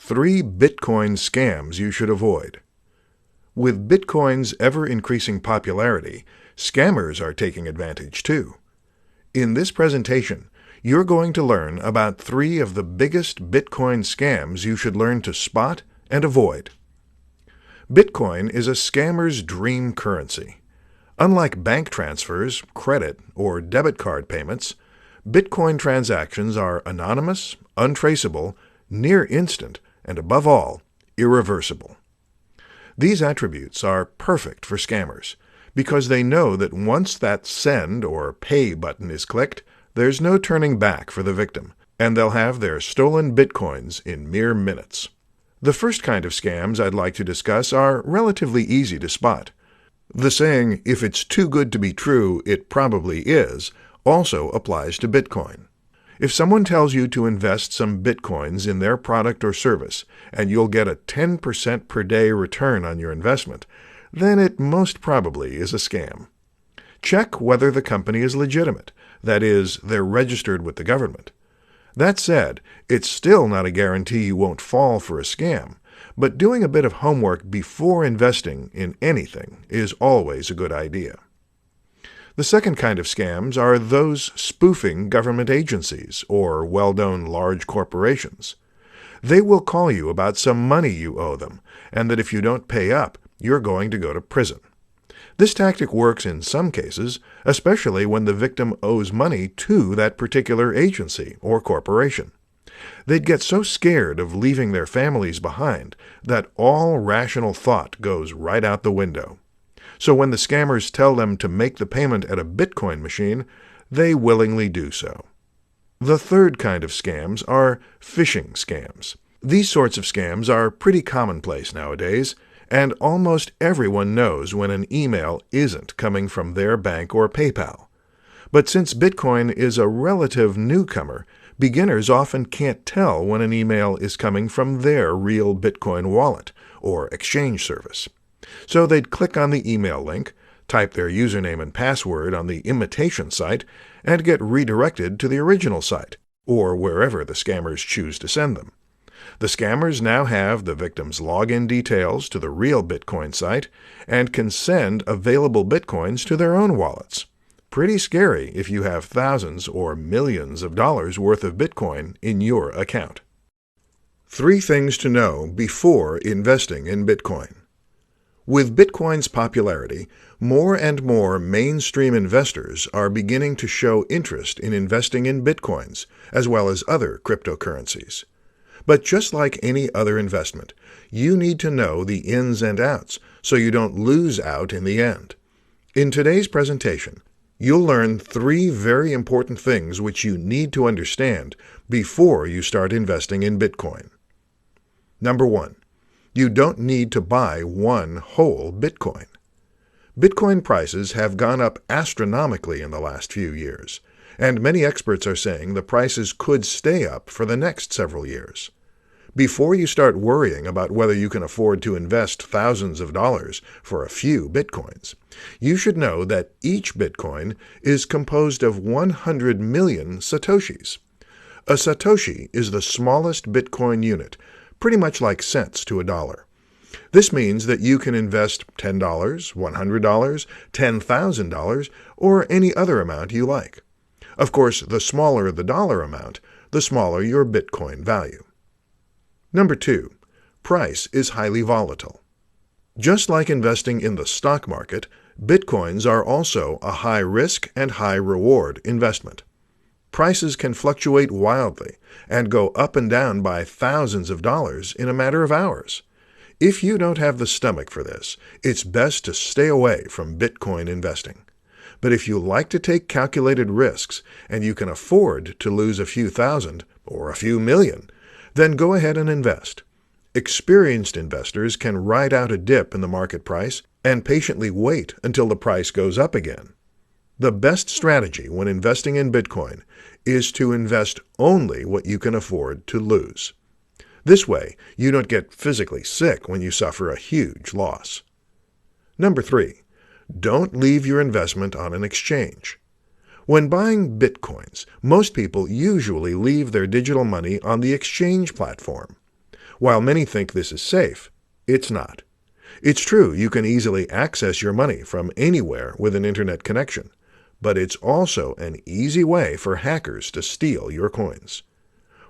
3 Bitcoin scams you should avoid. With Bitcoin's ever-increasing popularity, scammers are taking advantage too. In this presentation, you're going to learn about 3 of the biggest Bitcoin scams you should learn to spot and avoid. Bitcoin is a scammer's dream currency. Unlike bank transfers, credit, or debit card payments, Bitcoin transactions are anonymous, untraceable, near instant, and above all, irreversible. These attributes are perfect for scammers because they know that once that send or pay button is clicked, there's no turning back for the victim, and they'll have their stolen Bitcoins in mere minutes. The first kind of scams I'd like to discuss are relatively easy to spot. The saying, "If it's too good to be true, it probably is," also applies to Bitcoin. If someone tells you to invest some Bitcoins in their product or service and you'll get a 10% per day return on your investment, then it most probably is a scam. Check whether the company is legitimate, that is, they're registered with the government. That said, it's still not a guarantee you won't fall for a scam, but doing a bit of homework before investing in anything is always a good idea. The second kind of scams are those spoofing government agencies or well-known large corporations. They will call you about some money you owe them, and that if you don't pay up, you're going to go to prison. This tactic works in some cases, especially when the victim owes money to that particular agency or corporation. They'd get so scared of leaving their families behind that all rational thought goes right out the window. So when the scammers tell them to make the payment at a Bitcoin machine, they willingly do so. The third kind of scams are phishing scams. These sorts of scams are pretty commonplace nowadays, and almost everyone knows when an email isn't coming from their bank or PayPal. But since Bitcoin is a relative newcomer, beginners often can't tell when an email is coming from their real Bitcoin wallet or exchange service. So they'd click on the email link, type their username and password on the imitation site, and get redirected to the original site, or wherever the scammers choose to send them. The scammers now have the victim's login details to the real Bitcoin site and can send available Bitcoins to their own wallets. Pretty scary if you have thousands or millions of dollars worth of Bitcoin in your account. 3 things to know before investing in Bitcoin. With Bitcoin's popularity, more and more mainstream investors are beginning to show interest in investing in Bitcoins, as well as other cryptocurrencies. But just like any other investment, you need to know the ins and outs so you don't lose out in the end. In today's presentation, you'll learn 3 very important things which you need to understand before you start investing in Bitcoin. Number 1. You don't need to buy one whole Bitcoin. Bitcoin prices have gone up astronomically in the last few years, and many experts are saying the prices could stay up for the next several years. Before you start worrying about whether you can afford to invest thousands of dollars for a few Bitcoins, you should know that each Bitcoin is composed of 100 million Satoshis. A Satoshi is the smallest Bitcoin unit, pretty much like cents to a dollar. This means that you can invest $10, $100, $10,000, or any other amount you like. Of course, the smaller the dollar amount, the smaller your Bitcoin value. Number 2. Price is highly volatile. Just like investing in the stock market, Bitcoins are also a high-risk and high-reward investment. Prices can fluctuate wildly and go up and down by thousands of dollars in a matter of hours. If you don't have the stomach for this, it's best to stay away from Bitcoin investing. But if you like to take calculated risks and you can afford to lose a few thousand or a few million, then go ahead and invest. Experienced investors can ride out a dip in the market price and patiently wait until the price goes up again. The best strategy when investing in Bitcoin is to invest only what you can afford to lose. This way, you don't get physically sick when you suffer a huge loss. Number 3. Don't leave your investment on an exchange. When buying Bitcoins, most people usually leave their digital money on the exchange platform. While many think this is safe, it's not. It's true you can easily access your money from anywhere with an internet connection, but it's also an easy way for hackers to steal your coins.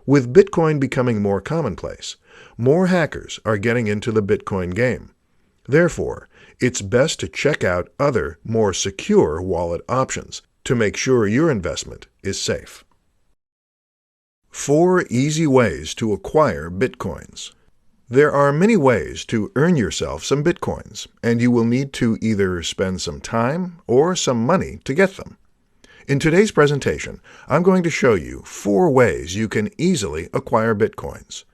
With Bitcoin becoming more commonplace, more hackers are getting into the Bitcoin game. Therefore, it's best to check out other, more secure wallet options to make sure your investment is safe. 4 easy ways to acquire Bitcoins. There are many ways to earn yourself some Bitcoins, and you will need to either spend some time or some money to get them. In today's presentation, I'm going to show you 4 ways you can easily acquire Bitcoins.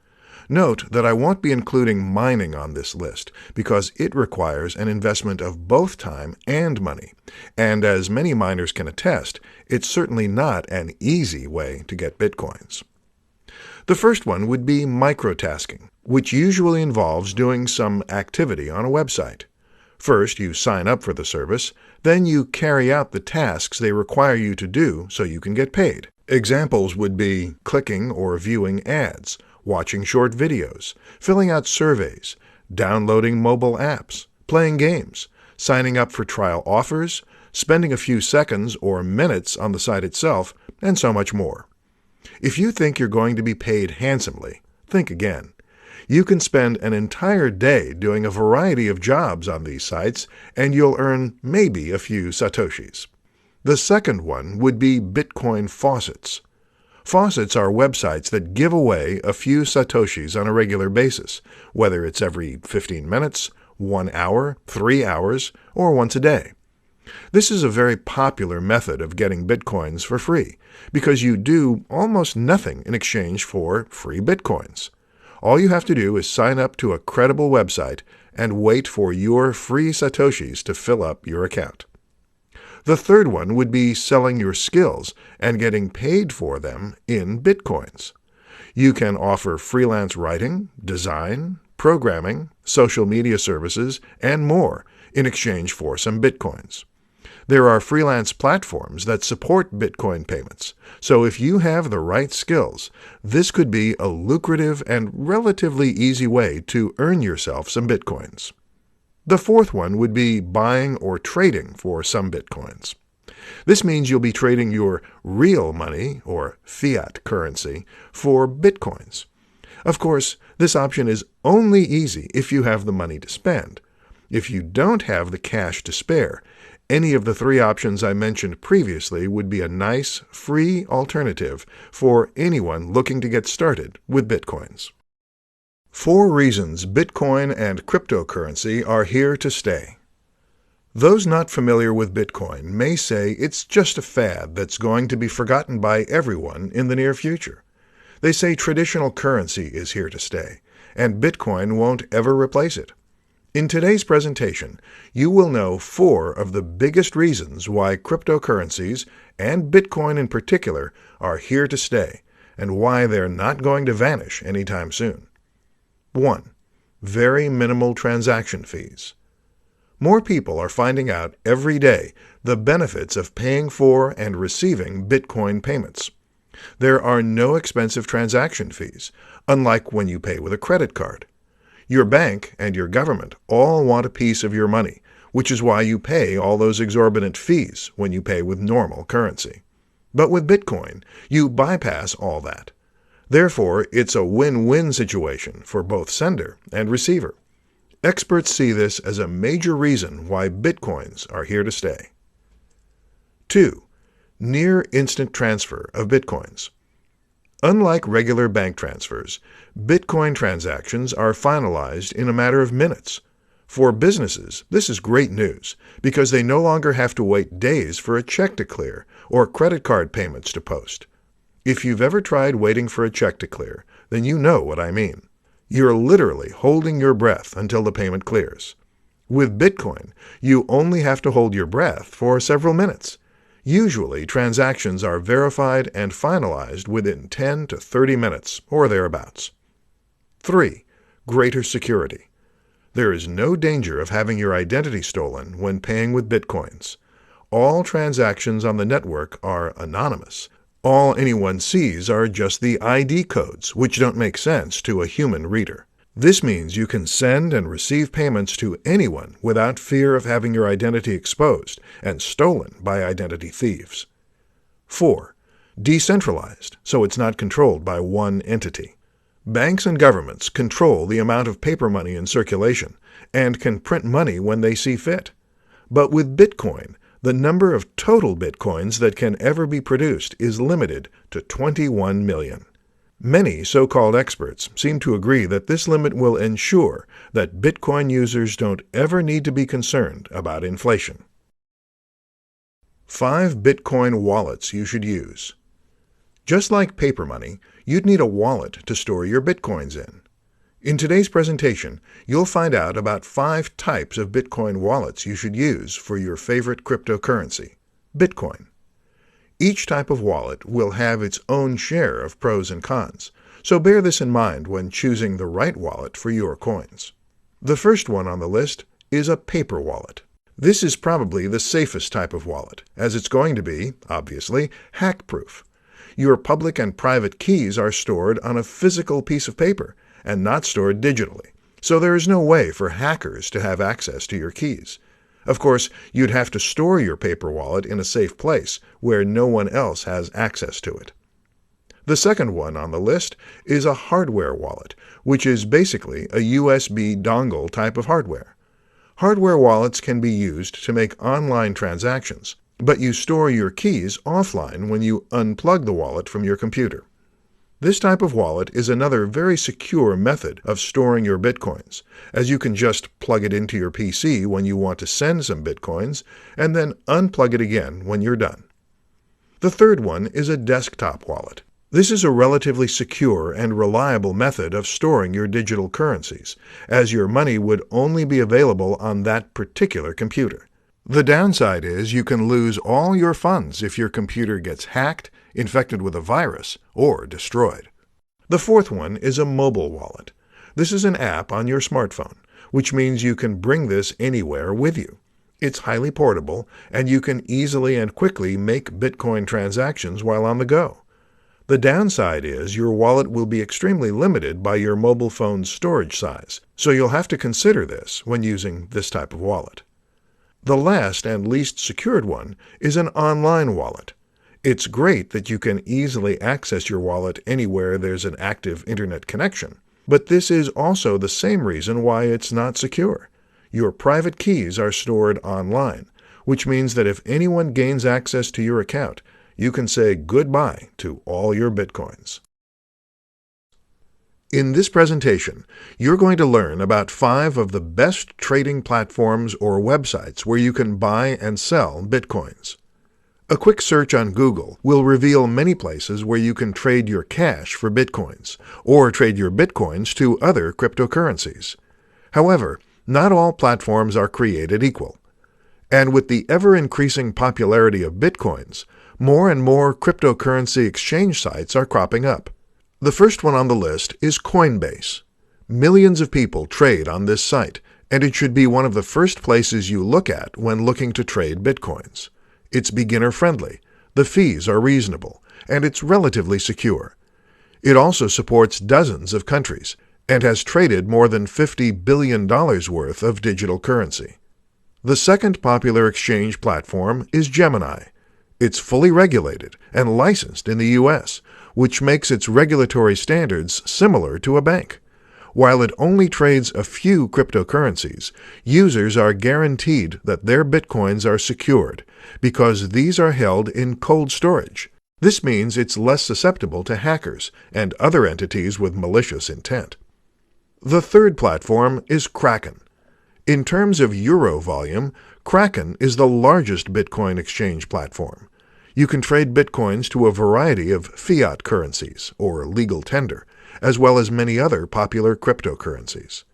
Note that I won't be including mining on this list because it requires an investment of both time and money, and as many miners can attest, it's certainly not an easy way to get Bitcoins. The first one would be microtasking, which usually involves doing some activity on a website. First, you sign up for the service, then you carry out the tasks they require you to do so you can get paid. Examples would be clicking or viewing ads, watching short videos, filling out surveys, downloading mobile apps, playing games, signing up for trial offers, spending a few seconds or minutes on the site itself, and so much more. If you think you're going to be paid handsomely, think again. You can spend an entire day doing a variety of jobs on these sites, and you'll earn maybe a few satoshis. The second one would be Bitcoin faucets. Faucets are websites that give away a few satoshis on a regular basis, whether it's every 15 minutes, 1 hour, 3 hours, or once a day. This is a very popular method of getting Bitcoins for free, because you do almost nothing in exchange for free Bitcoins. All you have to do is sign up to a credible website and wait for your free satoshis to fill up your account. The third one would be selling your skills and getting paid for them in Bitcoins. You can offer freelance writing, design, programming, social media services, and more in exchange for some Bitcoins. There are freelance platforms that support Bitcoin payments, so if you have the right skills, this could be a lucrative and relatively easy way to earn yourself some Bitcoins. The fourth one would be buying or trading for some Bitcoins. This means you'll be trading your real money, or fiat currency, for Bitcoins. Of course, this option is only easy if you have the money to spend. If you don't have the cash to spare, any of the 3 options I mentioned previously would be a nice, free alternative for anyone looking to get started with Bitcoins. 4 reasons Bitcoin and cryptocurrency are here to stay. Those not familiar with Bitcoin may say it's just a fad that's going to be forgotten by everyone in the near future. They say traditional currency is here to stay, and Bitcoin won't ever replace it. In today's presentation, you will know 4 of the biggest reasons why cryptocurrencies, and Bitcoin in particular, are here to stay, and why they're not going to vanish anytime soon. 1. Very minimal transaction fees. More people are finding out every day the benefits of paying for and receiving Bitcoin payments. There are no expensive transaction fees, unlike when you pay with a credit card. Your bank and your government all want a piece of your money, which is why you pay all those exorbitant fees when you pay with normal currency. But with Bitcoin, you bypass all that. Therefore, it's a win-win situation for both sender and receiver. Experts see this as a major reason why Bitcoins are here to stay. 2. Near instant transfer of Bitcoins. Unlike regular bank transfers, Bitcoin transactions are finalized in a matter of minutes. For businesses, this is great news because they no longer have to wait days for a check to clear or credit card payments to post. If you've ever tried waiting for a check to clear, then you know what I mean. You're literally holding your breath until the payment clears. With Bitcoin, you only have to hold your breath for several minutes. Usually, transactions are verified and finalized within 10 to 30 minutes, or thereabouts. 3. Greater security. There is no danger of having your identity stolen when paying with Bitcoins. All transactions on the network are anonymous. All anyone sees are just the ID codes, which don't make sense to a human reader. This means you can send and receive payments to anyone without fear of having your identity exposed and stolen by identity thieves. 4. Decentralized, so it's not controlled by one entity. Banks and governments control the amount of paper money in circulation and can print money when they see fit. But with Bitcoin, the number of total Bitcoins that can ever be produced is limited to 21 million. Many so-called experts seem to agree that this limit will ensure that Bitcoin users don't ever need to be concerned about inflation. 5 Bitcoin wallets you should use. Just like paper money, you'd need a wallet to store your Bitcoins in. In today's presentation, you'll find out about 5 types of Bitcoin wallets you should use for your favorite cryptocurrency, Bitcoin. Each type of wallet will have its own share of pros and cons, so bear this in mind when choosing the right wallet for your coins. The first one on the list is a paper wallet. This is probably the safest type of wallet, as it's going to be, obviously, hack-proof. Your public and private keys are stored on a physical piece of paper and not stored digitally, so there is no way for hackers to have access to your keys. Of course, you'd have to store your paper wallet in a safe place where no one else has access to it. The second one on the list is a hardware wallet, which is basically a USB dongle type of hardware. Hardware wallets can be used to make online transactions, but you store your keys offline when you unplug the wallet from your computer. This type of wallet is another very secure method of storing your Bitcoins, as you can just plug it into your PC when you want to send some Bitcoins, and then unplug it again when you're done. The third one is a desktop wallet. This is a relatively secure and reliable method of storing your digital currencies, as your money would only be available on that particular computer. The downside is you can lose all your funds if your computer gets hacked, infected with a virus, or destroyed. The fourth one is a mobile wallet. This is an app on your smartphone, which means you can bring this anywhere with you. It's highly portable, and you can easily and quickly make Bitcoin transactions while on the go. The downside is your wallet will be extremely limited by your mobile phone's storage size, so you'll have to consider this when using this type of wallet. The last and least secured one is an online wallet. It's great that you can easily access your wallet anywhere there's an active internet connection, but this is also the same reason why it's not secure. Your private keys are stored online, which means that if anyone gains access to your account, you can say goodbye to all your Bitcoins. In this presentation, you're going to learn about 5 of the best trading platforms or websites where you can buy and sell Bitcoins. A quick search on Google will reveal many places where you can trade your cash for Bitcoins, or trade your Bitcoins to other cryptocurrencies. However, not all platforms are created equal. And with the ever-increasing popularity of Bitcoins, more and more cryptocurrency exchange sites are cropping up. The first one on the list is Coinbase. Millions of people trade on this site, and it should be one of the first places you look at when looking to trade Bitcoins. It's beginner-friendly, the fees are reasonable, and it's relatively secure. It also supports dozens of countries, and has traded more than $50 billion worth of digital currency. The second popular exchange platform is Gemini. It's fully regulated and licensed in the U.S., which makes its regulatory standards similar to a bank. While it only trades a few cryptocurrencies, users are guaranteed that their Bitcoins are secured, because these are held in cold storage. This means it's less susceptible to hackers and other entities with malicious intent. The third platform is Kraken. In terms of euro volume, Kraken is the largest Bitcoin exchange platform. You can trade Bitcoins to a variety of fiat currencies, or legal tender, as well as many other popular cryptocurrencies.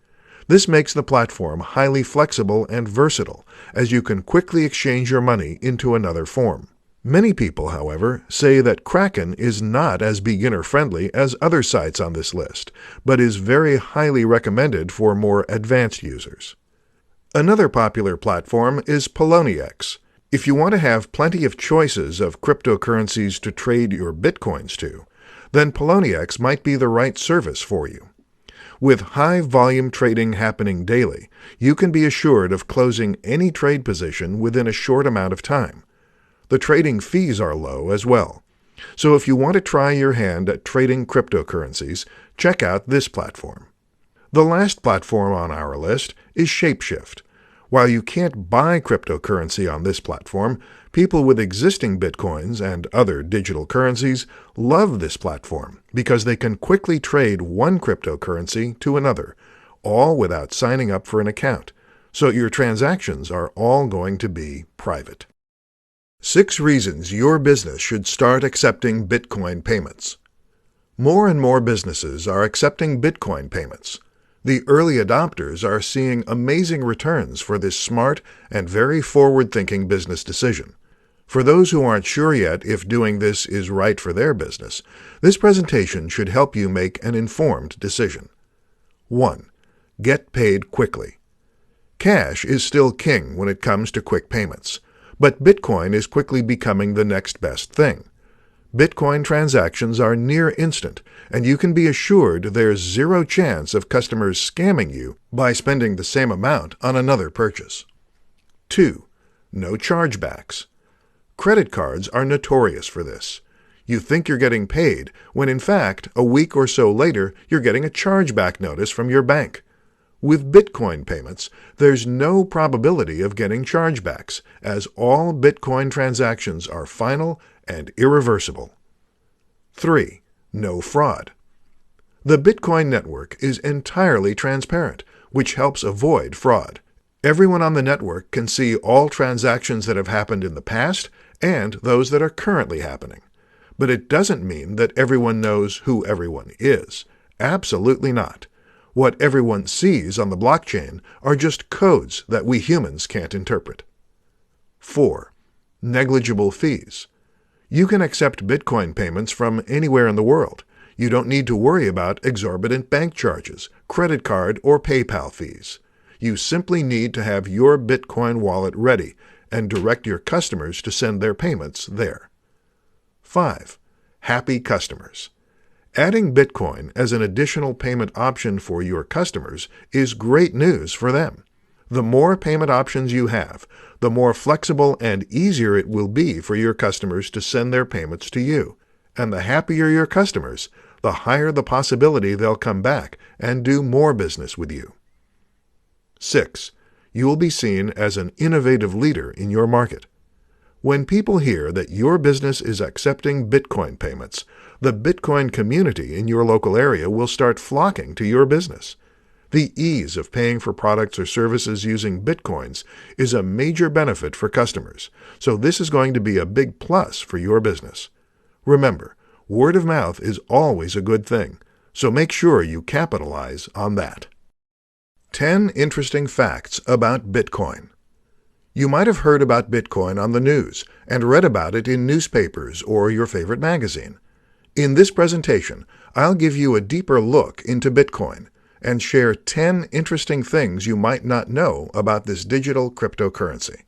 This makes the platform highly flexible and versatile, as you can quickly exchange your money into another form. Many people, however, say that Kraken is not as beginner-friendly as other sites on this list, but is very highly recommended for more advanced users. Another popular platform is Poloniex, If you want to have plenty of choices of cryptocurrencies to trade your Bitcoins to, then Poloniex might be the right service for you. With high-volume trading happening daily, you can be assured of closing any trade position within a short amount of time. The trading fees are low as well. So if you want to try your hand at trading cryptocurrencies, check out this platform. The last platform on our list is Shapeshift. While you can't buy cryptocurrency on this platform, people with existing Bitcoins and other digital currencies love this platform because they can quickly trade one cryptocurrency to another, all without signing up for an account. So your transactions are all going to be private. 6 reasons your business should start accepting Bitcoin payments. More and more businesses are accepting Bitcoin payments. The early adopters are seeing amazing returns for this smart and very forward-thinking business decision. For those who aren't sure yet if doing this is right for their business, this presentation should help you make an informed decision. 1. Get paid quickly. Cash is still king when it comes to quick payments, but Bitcoin is quickly becoming the next best thing. Bitcoin transactions are near instant, and you can be assured there's zero chance of customers scamming you by spending the same amount on another purchase. 2. No chargebacks. Credit cards are notorious for this. You think you're getting paid, when in fact, a week or so later, you're getting a chargeback notice from your bank. With Bitcoin payments, there's no probability of getting chargebacks, as all Bitcoin transactions are final and irreversible. 3. No fraud. The Bitcoin network is entirely transparent, which helps avoid fraud. Everyone on the network can see all transactions that have happened in the past and those that are currently happening. But it doesn't mean that everyone knows who everyone is. Absolutely not. What everyone sees on the blockchain are just codes that we humans can't interpret. 4. Negligible fees. You can accept Bitcoin payments from anywhere in the world. You don't need to worry about exorbitant bank charges, credit card, or PayPal fees. You simply need to have your Bitcoin wallet ready and direct your customers to send their payments there. 5. Happy customers. Adding Bitcoin as an additional payment option for your customers is great news for them. The more payment options you have, the more flexible and easier it will be for your customers to send their payments to you. And the happier your customers, the higher the possibility they'll come back and do more business with you. 6. You will be seen as an innovative leader in your market. When people hear that your business is accepting Bitcoin payments, the Bitcoin community in your local area will start flocking to your business. The ease of paying for products or services using Bitcoins is a major benefit for customers, so this is going to be a big plus for your business. Remember, word of mouth is always a good thing, so make sure you capitalize on that. 10 interesting facts about Bitcoin. You might have heard about Bitcoin on the news and read about it in newspapers or your favorite magazine. In this presentation, I'll give you a deeper look into Bitcoin and share 10 interesting things you might not know about this digital cryptocurrency.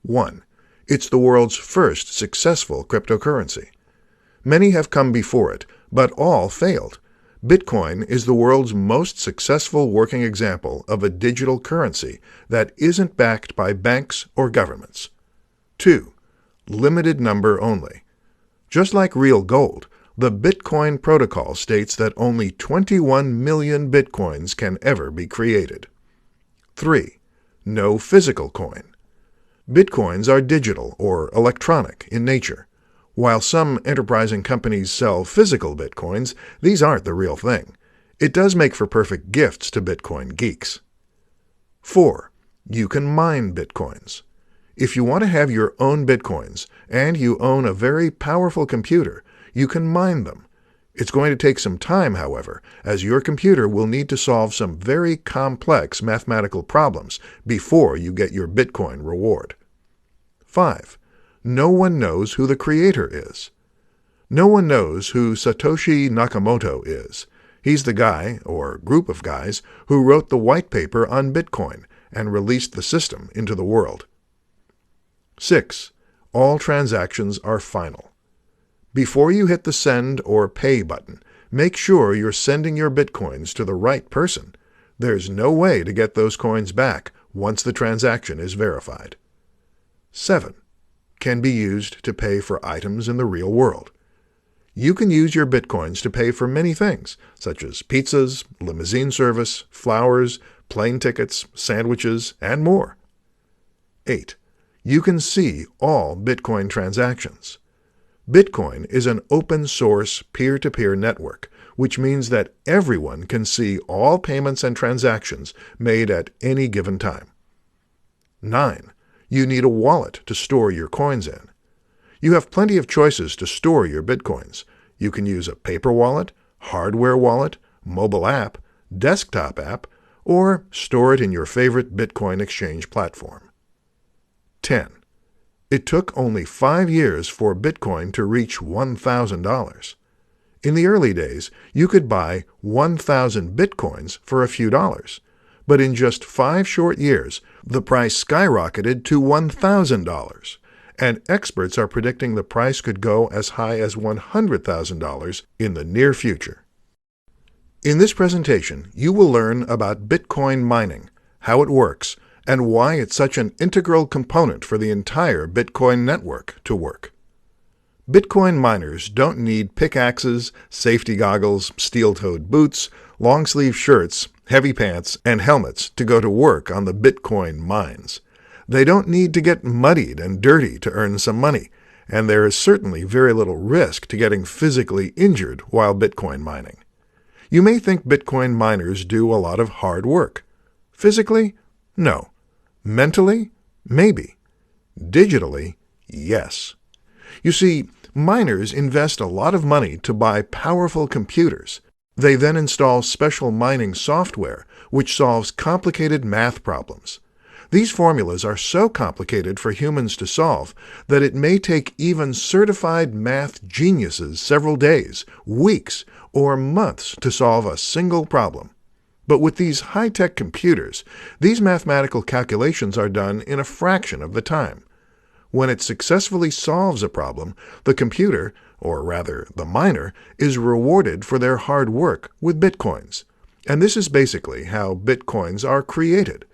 1. It's the world's first successful cryptocurrency. Many have come before it, but all failed. Bitcoin is the world's most successful working example of a digital currency that isn't backed by banks or governments. 2. Limited number only. Just like real gold, the Bitcoin protocol states that only 21 million Bitcoins can ever be created. 3. No physical coin. Bitcoins are digital or electronic in nature. While some enterprising companies sell physical Bitcoins, these aren't the real thing. It does make for perfect gifts to Bitcoin geeks. 4. You can mine Bitcoins. If you want to have your own Bitcoins and you own a very powerful computer, you can mine them. It's going to take some time, however, as your computer will need to solve some very complex mathematical problems before you get your Bitcoin reward. 5. No one knows who the creator is. No one knows who Satoshi Nakamoto is. He's the guy, or group of guys, who wrote the white paper on Bitcoin and released the system into the world. 6. All transactions are final. Before you hit the send or pay button, make sure you're sending your Bitcoins to the right person. There's no way to get those coins back once the transaction is verified. 7. Can be used to pay for items in the real world. You can use your Bitcoins to pay for many things, such as pizzas, limousine service, flowers, plane tickets, sandwiches, and more. 8. You can see all Bitcoin transactions. Bitcoin is an open-source peer-to-peer network, which means that everyone can see all payments and transactions made at any given time. 9. You need a wallet to store your coins in. You have plenty of choices to store your Bitcoins. You can use a paper wallet, hardware wallet, mobile app, desktop app, or store it in your favorite Bitcoin exchange platform. 10. It took only 5 years for Bitcoin to reach $1,000. In the early days, you could buy 1,000 Bitcoins for a few dollars. But in just 5 short years, the price skyrocketed to $1,000, and experts are predicting the price could go as high as $100,000 in the near future. In this presentation, you will learn about Bitcoin mining, how it works, and why it's such an integral component for the entire Bitcoin network to work. Bitcoin miners don't need pickaxes, safety goggles, steel-toed boots, long-sleeve shirts, heavy pants, and helmets to go to work on the Bitcoin mines. They don't need to get muddied and dirty to earn some money, and there is certainly very little risk to getting physically injured while Bitcoin mining. You may think Bitcoin miners do a lot of hard work. Physically? No. Mentally? Maybe. Digitally? Yes. You see, miners invest a lot of money to buy powerful computers. They then install special mining software, which solves complicated math problems. These formulas are so complicated for humans to solve that it may take even certified math geniuses several days, weeks, or months to solve a single problem. But with these high-tech computers, these mathematical calculations are done in a fraction of the time. When it successfully solves a problem, the computer, or rather the miner, is rewarded for their hard work with Bitcoins. And this is basically how Bitcoins are created.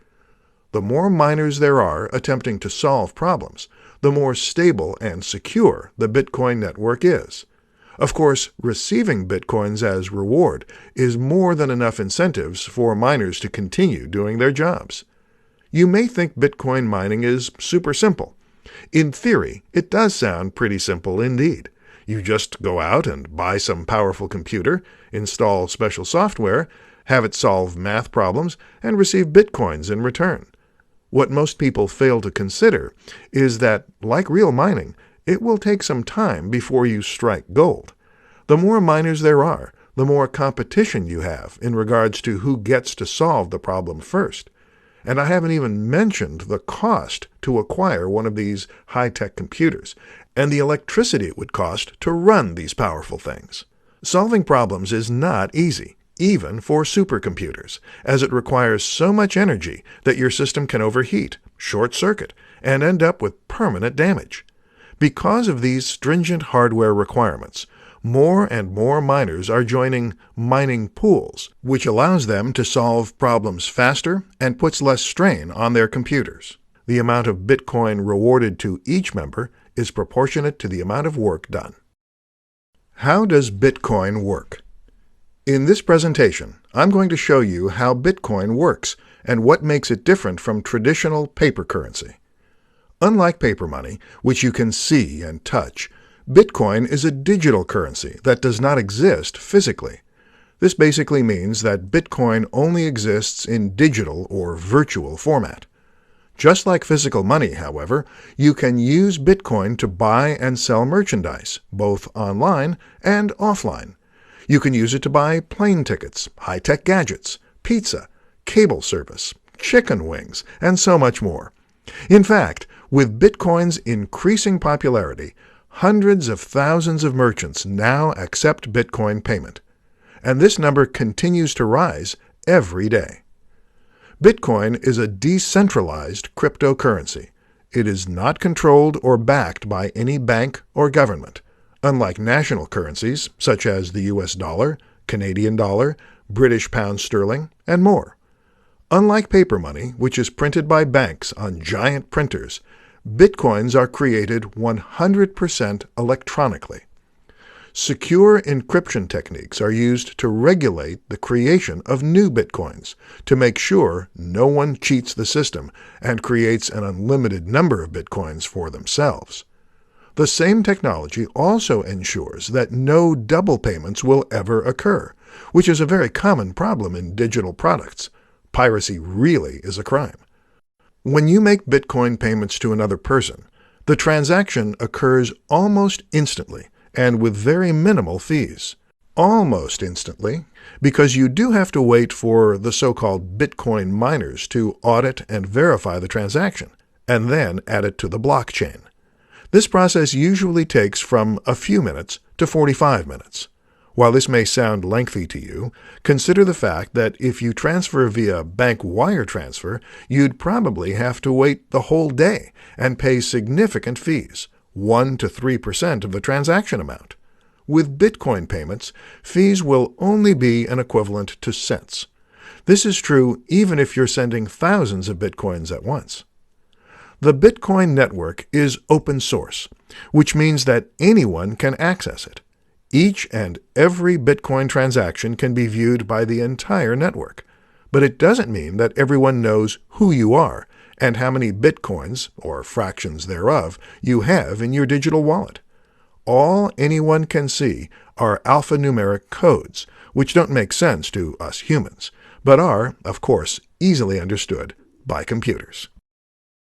The more miners there are attempting to solve problems, the more stable and secure the Bitcoin network is. Of course, receiving Bitcoins as reward is more than enough incentives for miners to continue doing their jobs. You may think Bitcoin mining is super simple. In theory, it does sound pretty simple indeed. You just go out and buy some powerful computer, install special software, have it solve math problems, and receive Bitcoins in return. What most people fail to consider is that, like real mining, it will take some time before you strike gold. The more miners there are, the more competition you have in regards to who gets to solve the problem first. And I haven't even mentioned the cost to acquire one of these high-tech computers, and the electricity it would cost to run these powerful things. Solving problems is not easy, even for supercomputers, as it requires so much energy that your system can overheat, short-circuit, and end up with permanent damage. Because of these stringent hardware requirements, more and more miners are joining mining pools, which allows them to solve problems faster and puts less strain on their computers. The amount of Bitcoin rewarded to each member is proportionate to the amount of work done. How does Bitcoin work? In this presentation, I'm going to show you how Bitcoin works and what makes it different from traditional paper currency. Unlike paper money, which you can see and touch, Bitcoin is a digital currency that does not exist physically. This basically means that Bitcoin only exists in digital or virtual format. Just like physical money, however, you can use Bitcoin to buy and sell merchandise, both online and offline. You can use it to buy plane tickets, high-tech gadgets, pizza, cable service, chicken wings, and so much more. In fact, with Bitcoin's increasing popularity, hundreds of thousands of merchants now accept Bitcoin payment, and this number continues to rise every day. Bitcoin is a decentralized cryptocurrency. It is not controlled or backed by any bank or government, unlike national currencies such as the US dollar, Canadian dollar, British pound sterling, and more. Unlike paper money, which is printed by banks on giant printers, Bitcoins are created 100% electronically. Secure encryption techniques are used to regulate the creation of new Bitcoins to make sure no one cheats the system and creates an unlimited number of Bitcoins for themselves. The same technology also ensures that no double payments will ever occur, which is a very common problem in digital products. Piracy really is a crime. When you make Bitcoin payments to another person, the transaction occurs almost instantly and with very minimal fees. Almost instantly, because you do have to wait for the so-called Bitcoin miners to audit and verify the transaction, and then add it to the blockchain. This process usually takes from a few minutes to 45 minutes. While this may sound lengthy to you, consider the fact that if you transfer via bank wire transfer, you'd probably have to wait the whole day and pay significant fees, 1 to 3% of the transaction amount. With Bitcoin payments, fees will only be an equivalent to cents. This is true even if you're sending thousands of Bitcoins at once. The Bitcoin network is open source, which means that anyone can access it. Each and every Bitcoin transaction can be viewed by the entire network, but it doesn't mean that everyone knows who you are and how many Bitcoins, or fractions thereof, you have in your digital wallet. All anyone can see are alphanumeric codes, which don't make sense to us humans, but are, of course, easily understood by computers.